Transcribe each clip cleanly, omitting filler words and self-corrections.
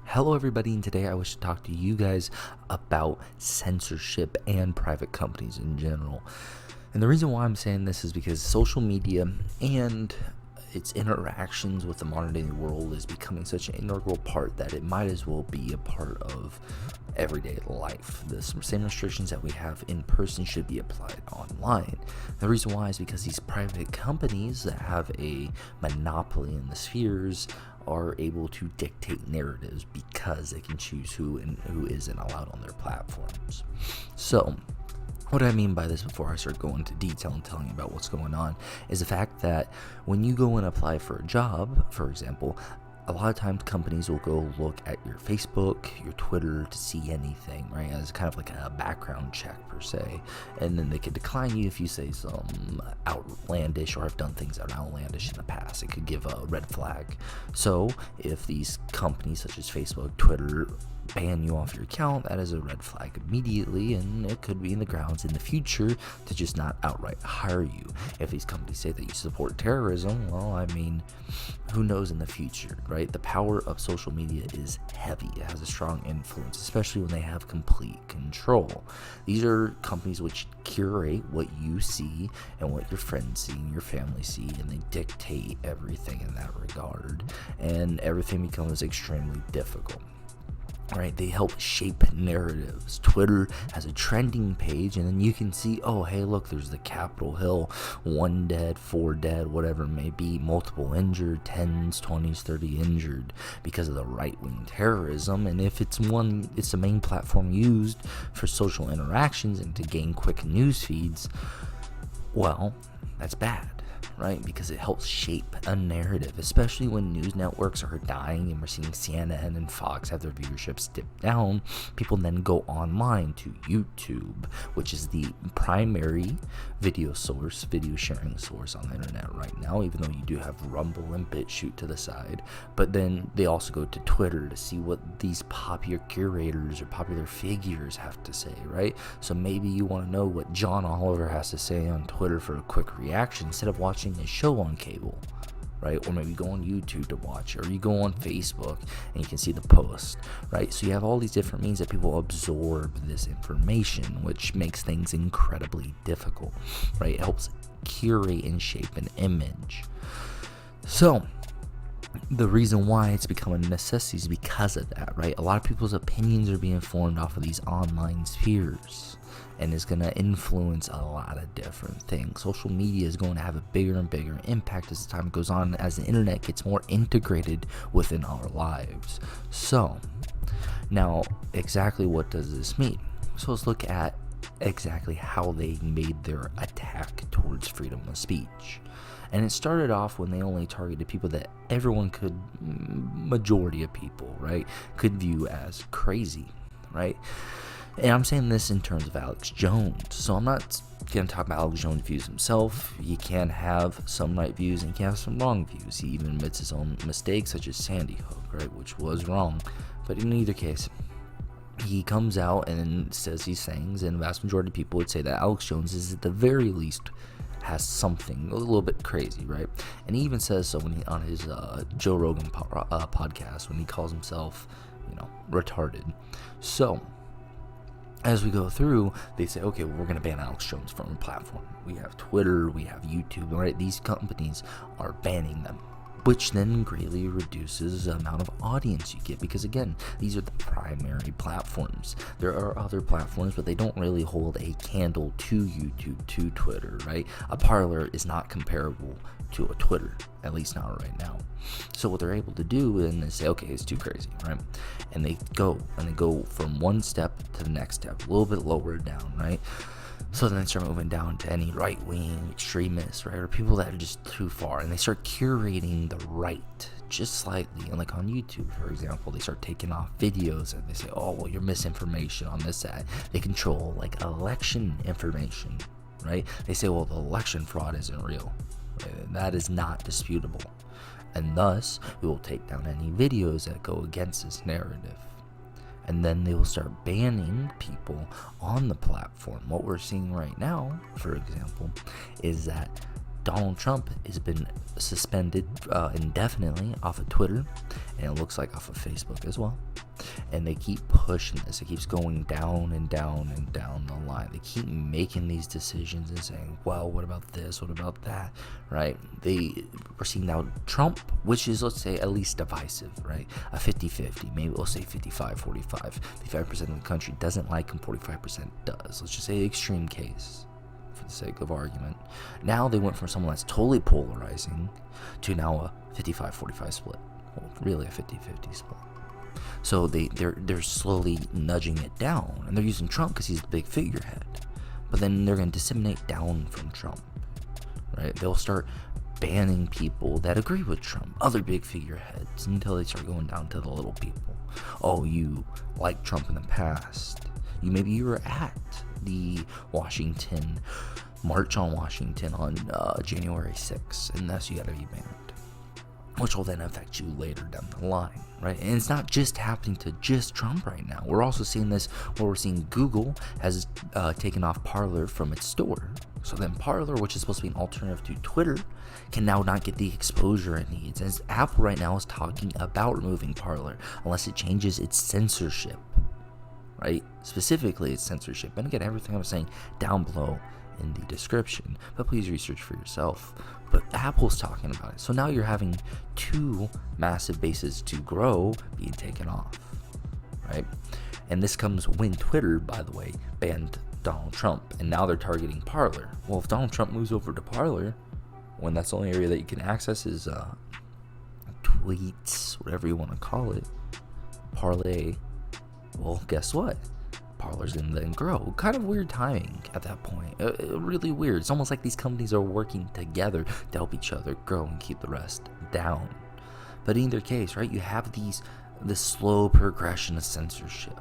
Hello everybody, and today I wish to talk to you guys about censorship and private companies in general. And the reason why I'm saying this is because social media and its interactions with the modern day world is becoming such an integral part that it might as well be a part of everyday life. The same restrictions that we have in person should be applied online. The reason why is because these private companies that have a monopoly in the spheres are able to dictate narratives because they can choose who and who isn't allowed on their platforms. So what I mean by this, before I start going into detail and telling you about what's going on, is the fact that when you go and apply for a job, for example, a lot of times companies will go look at your Facebook, your Twitter to see anything, right? As kind of like a background check per se. And then they could decline you if you say some outlandish, or I've done things that are outlandish in the past. It could give a red flag. So if these companies such as Facebook, Twitter, ban you off your account, that is a red flag immediately, and it could be in the grounds in the future to just not outright hire you. If these companies say that you support terrorism, well, I mean, who knows in the future, right? The power of social media is heavy. It has a strong influence, especially when they have complete control. These are companies which curate what you see and what your friends see and your family see, and they dictate everything in that regard, and everything becomes extremely difficult. Right, they help shape narratives. Twitter has a trending page, and then you can see, oh, hey, look, there's the Capitol Hill, 1 dead, 4 dead, whatever it may be, multiple injured, 10s, 20s, 30 injured because of the right-wing terrorism. And if it's the main platform used for social interactions and to gain quick news feeds, well, that's bad. Right? Because it helps shape a narrative, especially when news networks are dying and we're seeing CNN and Fox have their viewerships dip down. People then go online to YouTube, which is the primary video sharing source on the internet right now, even though you do have Rumble and BitChute to the side. But then they also go to Twitter to see what these popular curators or popular figures have to say, right? So maybe you want to know what John Oliver has to say on Twitter for a quick reaction instead of watching a show on cable, right? Or maybe go on YouTube to watch, or you go on Facebook and you can see the post, right? So you have all these different means that people absorb this information, which makes things incredibly difficult, right? It helps curate and shape an image. So the reason why it's become a necessity is because of that, right? A lot of people's opinions are being formed off of these online spheres, and is going to influence a lot of different things. Social media is going to have a bigger and bigger impact as the time goes on, as the internet gets more integrated within our lives. So now, exactly what does this mean? So let's look at exactly how they made their attack towards freedom of speech. And it started off when they only targeted people that everyone could, majority of people, right, could view as crazy, right? And I'm saying this in terms of Alex Jones. So I'm not going to talk about Alex Jones' views himself. He can have some right views and he can have some wrong views. He even admits his own mistakes, such as Sandy Hook, right, which was wrong. But in either case, he comes out and says these things, and the vast majority of people would say that Alex Jones is at the very least has something a little bit crazy, right? And he even says so when on his Joe Rogan podcast, when he calls himself, retarded. So as we go through, they say, okay, well, we're going to ban Alex Jones from a platform. We have Twitter, we have YouTube, right? These companies are banning them, which then greatly reduces the amount of audience you get, because again, these are the primary platforms. There are other platforms, but they don't really hold a candle to YouTube, to Twitter, right? A Parler is not comparable to a Twitter, at least not right now. So what they're able to do is they say, okay, it's too crazy, right? And they go from one step to the next step, a little bit lower down, right? So then they start moving down to any right-wing extremists, right, or people that are just too far, and they start curating the right just slightly. And like on YouTube, for example, they start taking off videos and they say, oh, well, you're misinformation on this ad. They control like election information, right? They say, well, the election fraud isn't real. Right? That is not disputable. And thus, we will take down any videos that go against this narrative. And then they will start banning people on the platform. What we're seeing right now, for example, is that Donald Trump has been suspended indefinitely off of Twitter, and it looks like off of Facebook as well. And they keep pushing this. It keeps going down and down and down the line. They keep making these decisions and saying, well, what about this? What about that? Right? We're seeing now Trump, which is, let's say, at least divisive, right? A 50-50. Maybe we'll say 55-45. 55% of the country doesn't like him, 45% does. Let's just say extreme case for the sake of argument. Now they went from someone that's totally polarizing to now a 55-45 split. Well, really a 50-50 split. So they're slowly nudging it down, and they're using Trump because he's the big figurehead. But then they're going to disseminate down from Trump, right? They'll start banning people that agree with Trump, other big figureheads, until they start going down to the little people. Oh, you liked Trump in the past. Maybe you were at the March on Washington on January 6th, and thus you got to be banned, which will then affect you later down the line, right? And it's not just happening to just Trump right now. We're also seeing this where we're seeing Google has taken off Parler from its store. So then Parler, which is supposed to be an alternative to Twitter, can now not get the exposure it needs. As Apple right now is talking about removing Parler unless it changes its censorship, right? Specifically its censorship. And again, everything I'm saying down below in the description, but please research for yourself. But Apple's talking about it. So now you're having two massive bases to grow being taken off, right? And this comes when Twitter, by the way, banned Donald Trump, and now they're targeting Parler. Well, if Donald Trump moves over to Parler, when that's the only area that you can access his tweets, whatever you want to call it, parlay, well, guess what? Parler's gonna then grow. Kind of weird timing at that point. Really weird. It's almost like these companies are working together to help each other grow and keep the rest down. But in either case, right, you have this slow progression of censorship,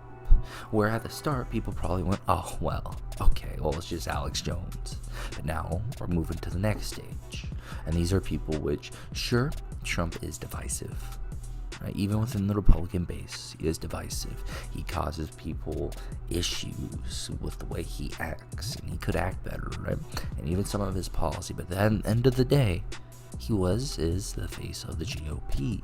where at the start people probably went, oh well, okay, well it's just Alex Jones. But now we're moving to the next stage, and these are people which, sure, Trump is divisive. Right? Even within the Republican base, he is divisive. He causes people issues with the way he acts, and he could act better, right? And even some of his policy. But then, end of the day, he is the face of the GOP.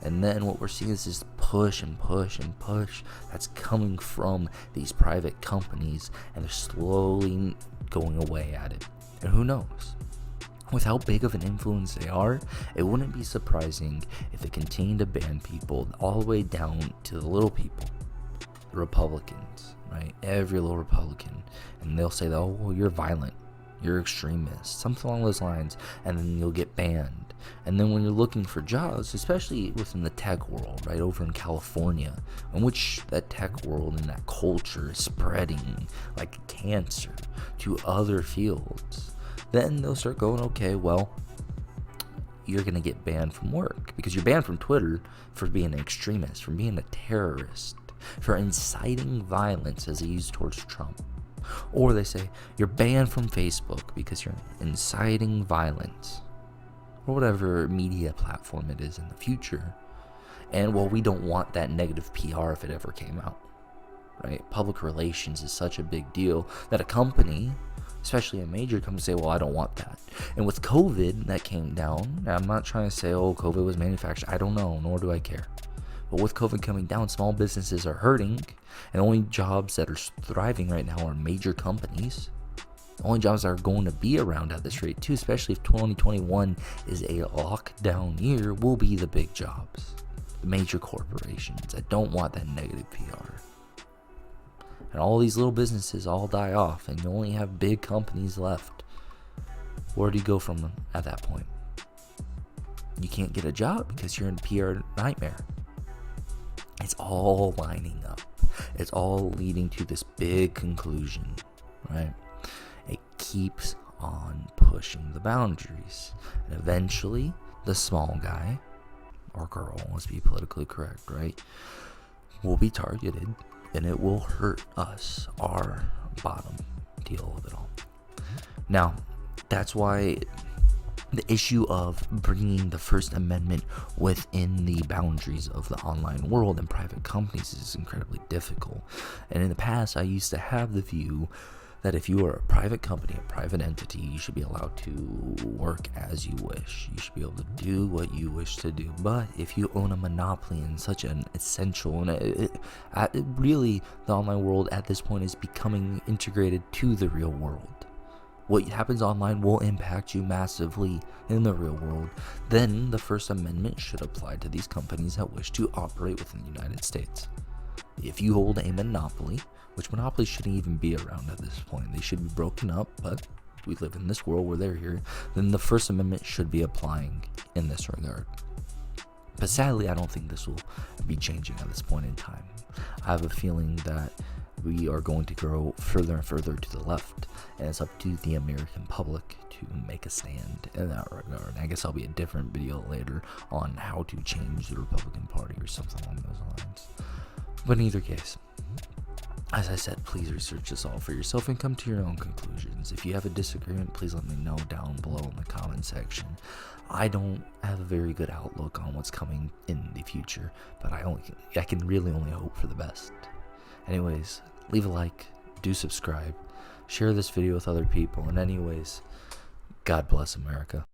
And then what we're seeing is this push and push and push that's coming from these private companies, and they're slowly going away at it. And who knows? With how big of an influence they are, it wouldn't be surprising if they continue to ban people all the way down to the little people, the Republicans, right? Every little Republican. And they'll say, oh, well, you're violent, you're extremist, something along those lines, and then you'll get banned. And then when you're looking for jobs, especially within the tech world, right, over in California, in which that tech world and that culture is spreading like cancer to other fields, then they'll start going, okay, well, you're going to get banned from work because you're banned from Twitter for being an extremist, for being a terrorist, for inciting violence as they use towards Trump. Or they say you're banned from Facebook because you're inciting violence, or whatever media platform it is in the future. And well, we don't want that negative PR if it ever came out, right? Public relations is such a big deal that a company, especially a major company, say, well, I don't want that. And with COVID, that came down. I'm not trying to say, oh, COVID was manufactured. I don't know, nor do I care. But with COVID coming down, small businesses are hurting, and only jobs that are thriving right now are major companies. The only jobs that are going to be around at this rate, too, especially if 2021 is a lockdown year, will be the big jobs, the major corporations that don't want that negative PR. And all these little businesses all die off, and you only have big companies left. Where do you go from them at that point? You can't get a job because you're in a PR nightmare. It's all lining up. It's all leading to this big conclusion, right? It keeps on pushing the boundaries. And eventually, the small guy, or girl, let's be politically correct, right, will be targeted. And it will hurt us, our bottom deal of it all. Now, that's why the issue of bringing the First Amendment within the boundaries of the online world and private companies is incredibly difficult. And in the past, I used to have the view that if you are a private company, a private entity, you should be allowed to work as you wish. You should be able to do what you wish to do. But if you own a monopoly in such an essential and really, the online world at this point is becoming integrated to the real world. What happens online will impact you massively in the real world. Then the First Amendment should apply to these companies that wish to operate within the United States. If you hold a monopoly, which monopolies shouldn't even be around at this point, they should be broken up, but we live in this world where they're here, then the First Amendment should be applying in this regard. But sadly, I don't think this will be changing at this point in time. I have a feeling that we are going to grow further and further to the left, and it's up to the American public to make a stand in that regard. I guess I'll be a different video later on how to change the Republican Party or something along those lines. But in either case, as I said, please research this all for yourself and come to your own conclusions. If you have a disagreement, please let me know down below in the comment section. I don't have a very good outlook on what's coming in the future, but I can really only hope for the best. Anyways, leave a like, do subscribe, share this video with other people, and anyways, God bless America.